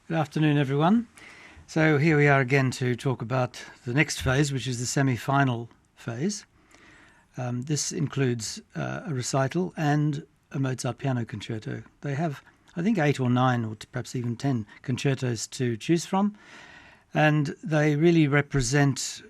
Good afternoon, everyone. So here we are again to talk about the next phase, which is the semi-final phase. This includes a recital and a Mozart piano concerto. They have, I think, 8 or 9 or perhaps even 10 concertos to choose from, and they really represent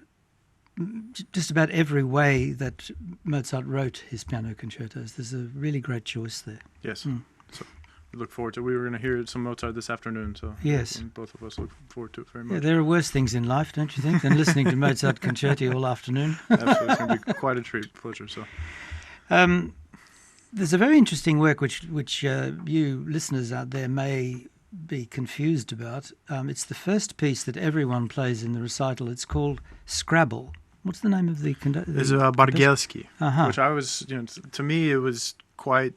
just about every way that Mozart wrote his piano concertos. There's a really great choice there. Yes. So we look forward to it. We were going to hear some Mozart this afternoon, so yes, both of us look forward to it very much. Yeah, there are worse things in life, don't you think, than listening to Mozart concerti all afternoon? Absolutely. It's going to be quite a treat, pleasure. So, there's a very interesting work which you listeners out there may be confused about. It's the first piece that everyone plays in the recital. It's called Scrabble. What's the name of the conductor? It's Bargielski, Uh-huh. which I was, to me, it was quite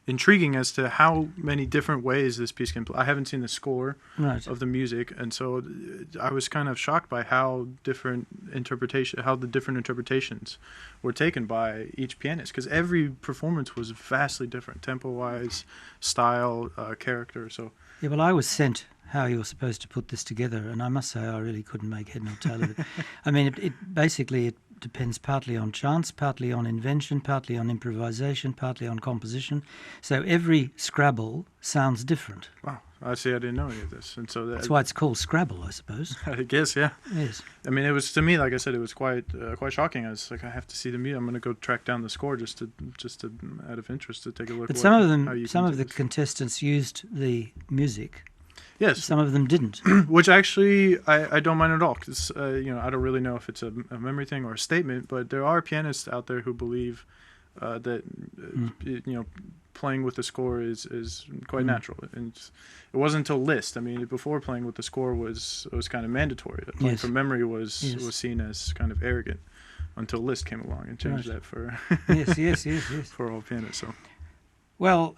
intriguing as to how many different ways this piece can play. I haven't seen the score of the music, and so I was kind of shocked by how the different interpretations were taken by each pianist, because every performance was vastly different, tempo-wise, style, character. So yeah, well, I was sent how you were supposed to put this together, and I must say I really couldn't make head nor tail of it. I mean, it basically depends partly on chance, partly on invention, partly on improvisation, partly on composition. So every Scrabble sounds different. wow, I see. I didn't know any of this, and so That's why it's called Scrabble, I suppose. I guess, yeah. Yes. I mean, it was, to me, like I said, it was quite shocking. I was like, I have to see the music. I'm going to go track down the score just to out of interest to take a look. But some of the contestants used the music. Yes. Some of them didn't. Which actually I don't mind at all, because I don't really know if it's a memory thing or a statement, but there are pianists out there who believe that playing with the score is quite natural. And it wasn't until Liszt. I mean, before, playing with the score was kind of mandatory. Playing from memory was seen as kind of arrogant, until Liszt came along and changed that for yes for all pianists. So, well,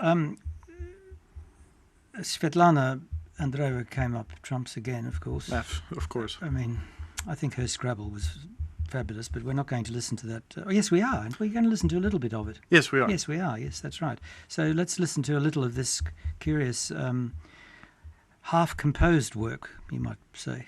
Svetlana Andreeva came up trumps again, of course. Of course. I mean, I think her Scrabble was fabulous, but we're not going to listen to that. Oh, yes, we are. And we're going to listen to a little bit of it. Yes, we are. Yes, we are. Yes, that's right. So let's listen to a little of this curious half-composed work, you might say.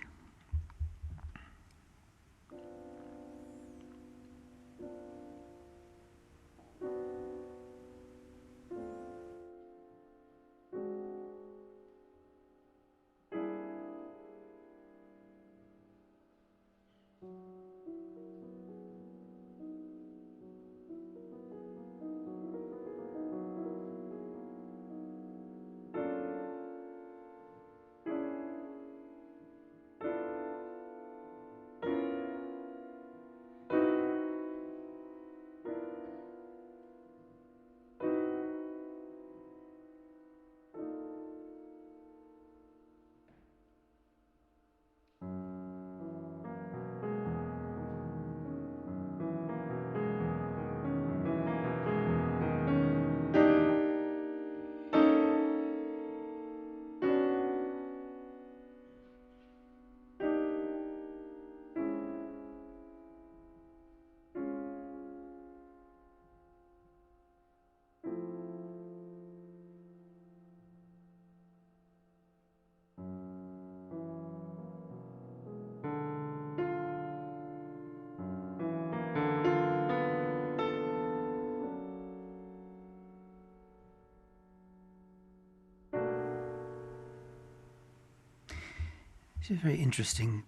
She's a very interesting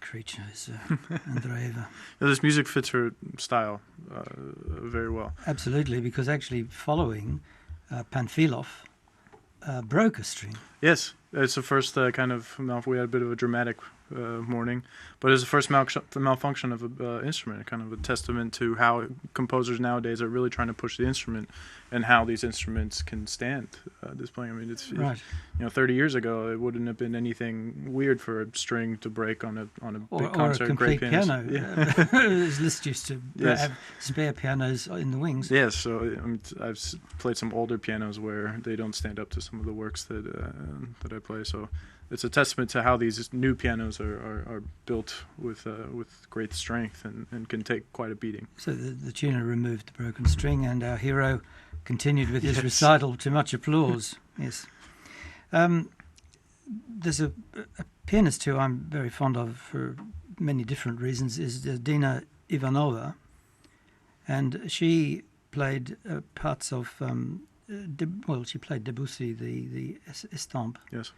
creature, is Andreeva. This music fits her style very well. Absolutely, because actually following Panfilov broke a string. Yes, it's the first kind of we had a bit of a dramatic morning, but it's the first malfunction of an instrument, kind of a testament to how composers nowadays are really trying to push the instrument and how these instruments can stand this playing. I mean, it's right. 30 years ago, it wouldn't have been anything weird for a string to break on a big concert. Or a complete great piano. Yeah. As Liszt used to have spare pianos in the wings. Yes, so I mean, I've played some older pianos where they don't stand up to some of the works that I play. So it's a testament to how these new pianos are built with great strength and can take quite a beating. So the tuner removed the broken string, and our hero continued with his recital to much applause. Yes. there's a pianist who I'm very fond of for many different reasons, is Dina Ivanova, and she played parts of she played Debussy, the Estampe, Yes.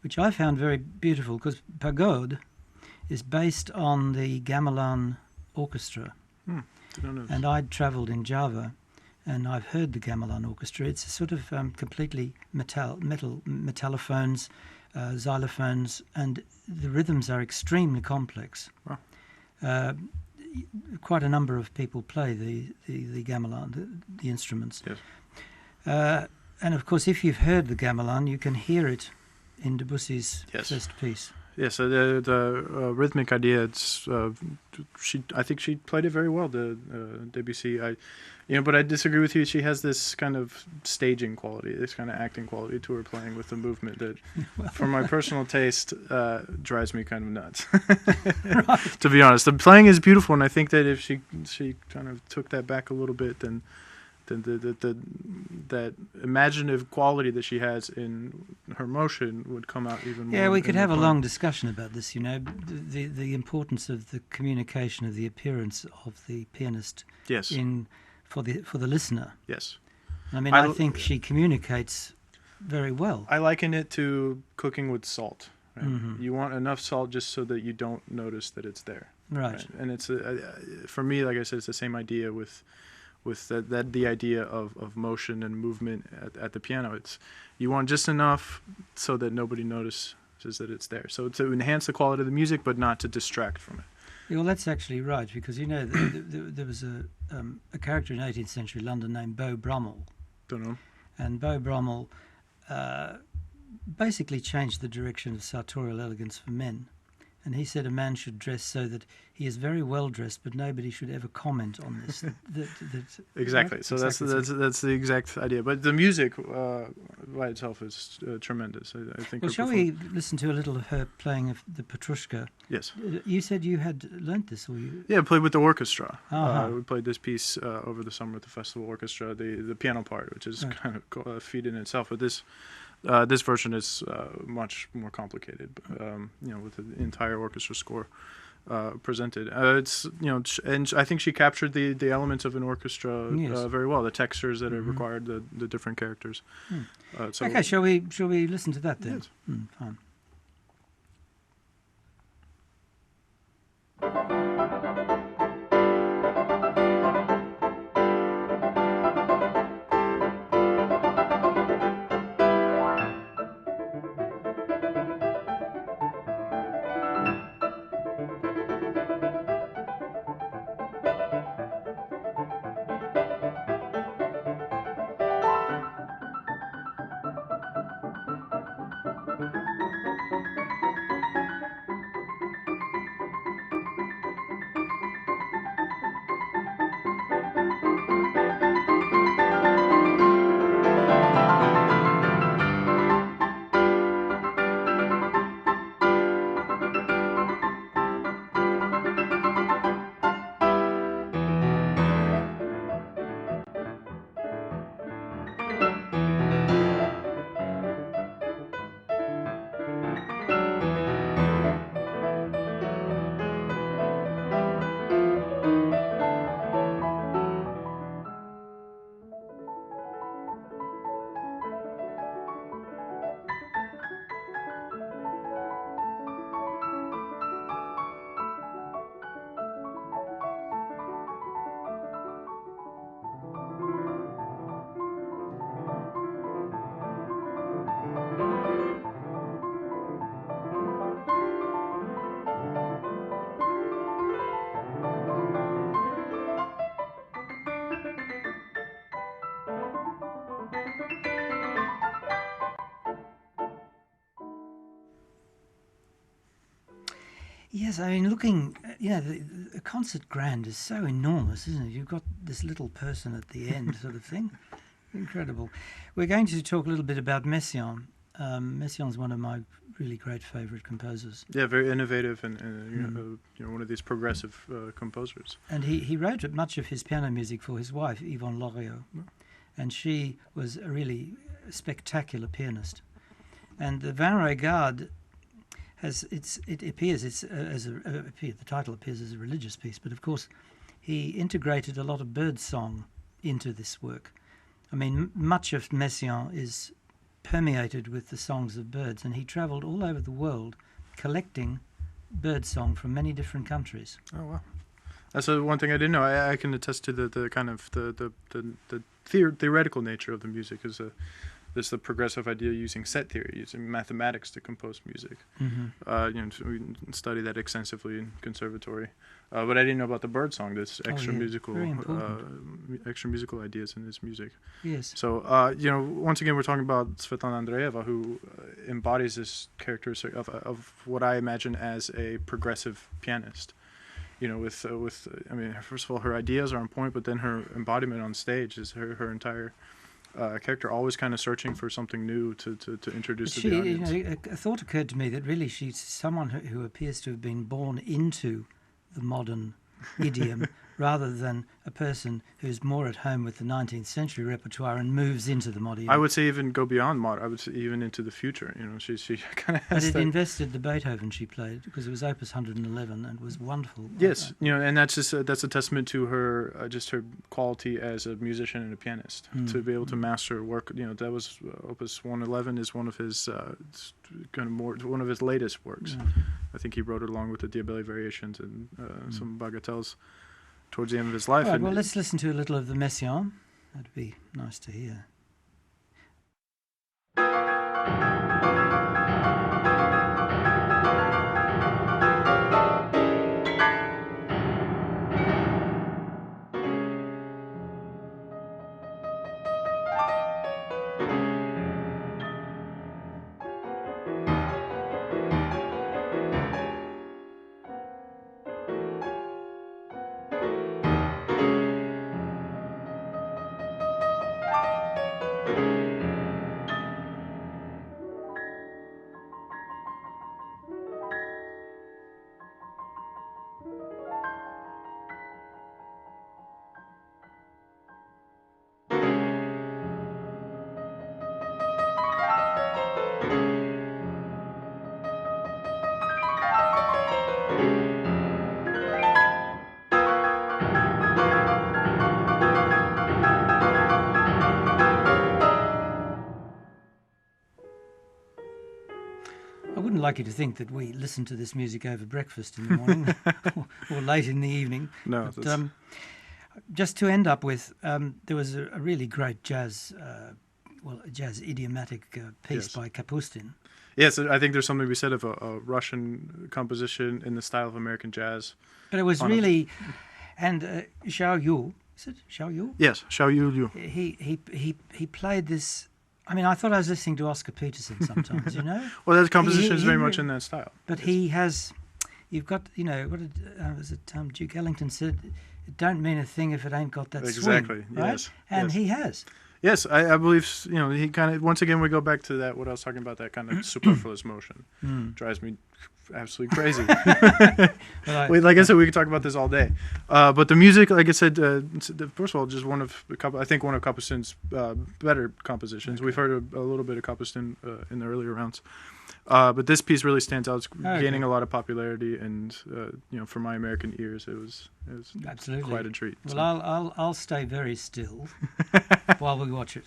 which I found very beautiful because Pagode is based on the gamelan orchestra. Didn't know this. And I'd travelled in Java, and I've heard the gamelan orchestra. It's a sort of completely metallophones, xylophones, and the rhythms are extremely complex. Wow. Quite a number of people play the gamelan, the instruments. Yes. And of course, if you've heard the gamelan, you can hear it in Debussy's first piece. Yes, the rhythmic idea. It's I think she played it very well. The Debussy, but I disagree with you. She has this kind of staging quality, this kind of acting quality to her playing with the movement that, for my personal taste, drives me kind of nuts. Right. To be honest, the playing is beautiful, and I think that if she kind of took that back a little bit, then that imaginative quality that she has in her motion would come out even more. Yeah, we could have a point. long discussion about this, the importance of the communication of the appearance of the pianist Yes. for the listener. Yes. I mean, I think she communicates very well. I liken it to cooking with salt. Right? Mm-hmm. You want enough salt just so that you don't notice that it's there. Right. And it's for me, like I said, it's the same idea with the idea of motion and movement at the piano. It's you want just enough so that nobody notices that it's there. So to enhance the quality of the music, but not to distract from it. Yeah, well, that's actually right, because there was a character in 18th century London named Beau Brummel, Don't know. and Beau Brummel basically changed the direction of sartorial elegance for men. And he said a man should dress so that he is very well dressed, but nobody should ever comment on this. Exactly. Right? So Exactly. that's the exact idea. But the music by itself is tremendous. I think. Well, shall we listen to a little of her playing of the Petrushka? Yes. You said you had learnt this, or you? Yeah, I played with the orchestra. Uh-huh. We played this piece over the summer at the festival orchestra, the piano part, which is kind of a feat in itself. But this version is much more complicated, with the entire orchestra score presented. It's and I think she captured the elements of an orchestra very well. The textures that are required, the different characters. Okay, shall we listen to that then? Yes. Fine. Yes, I mean, looking, the concert grand is so enormous, isn't it? You've got this little person at the end sort of thing. Incredible. We're going to talk a little bit about Messiaen. Messiaen's one of my really great favourite composers. Yeah, very innovative and one of these progressive composers. And he wrote much of his piano music for his wife, Yvonne Loriot. And she was a really spectacular pianist. And the Vin Regard it appears the title appears as a religious piece, but of course he integrated a lot of bird song into this work. I mean, much of Messiaen is permeated with the songs of birds, and he travelled all over the world collecting bird song from many different countries. Oh wow, that's one thing I didn't know. I can attest to the kind of the theoretical nature of the music. There's the progressive idea using set theory, using mathematics to compose music. So we study that extensively in conservatory. But I didn't know about the bird song. There's extra musical ideas in this music. Yes. So once again, we're talking about Svetlana Andreeva, who embodies this characteristic of what I imagine as a progressive pianist. With I mean, first of all, her ideas are on point, but then her embodiment on stage is her entire character always kind of searching for something new to introduce to the audience. A thought occurred to me that really she's someone who appears to have been born into the modern idiom rather than a person who's more at home with the 19th century repertoire and moves into the modern. I would say even go beyond modern. I would say even into the future. She kind of has. But it invested the Beethoven she played, because it was Opus 111 and was wonderful. Yes, and that's that's a testament to her just her quality as a musician and a pianist to be able to master work. That was Opus 111 is one of his one of his latest works. I think he wrote it along with the Diabelli Variations and some bagatelles towards the end of his life. All right, well, let's listen to a little of the Messiaen. That'd be nice to hear. I wouldn't like you to think that we listen to this music over breakfast in the morning or late in the evening. No. But, just to end up with, there was a really great jazz idiomatic piece by Kapustin. Yes, I think there's something to be said of a Russian composition in the style of American jazz. But it was really, and Xiao Yu, is it Xiao Yu? Yes, Xiao Yu. He played this. I mean, I thought I was listening to Oscar Peterson sometimes, Well, that composition is very much in that style. But he has, you've got, what was it? Duke Ellington said, "It don't mean a thing if it ain't got that exactly, swing." Right? Yes. And he has. Yes, I believe, he kind of, once again, we go back to that, what I was talking about, that kind of superfluous motion. Drives me absolutely crazy. Like I said, we could talk about this all day. But the music, like I said, first of all, just one of Kapustin's better compositions. Okay. We've heard a little bit of Kapustin in the earlier rounds. But this piece really stands out. It's gaining a lot of popularity, and for my American ears, it was absolutely quite a treat. Well, so. I'll stay very still while we watch it.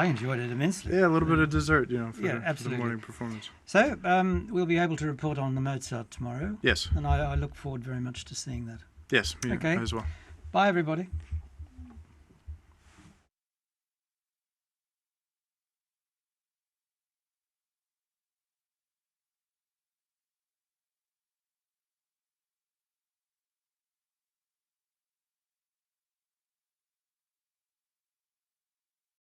enjoyed it immensely. Yeah, a little bit of dessert, for, Yeah, for the absolutely. morning performance. So we'll be able to report on the Mozart tomorrow. Yes. And I look forward very much to seeing that. Yes, me Okay. as well. Bye, everybody.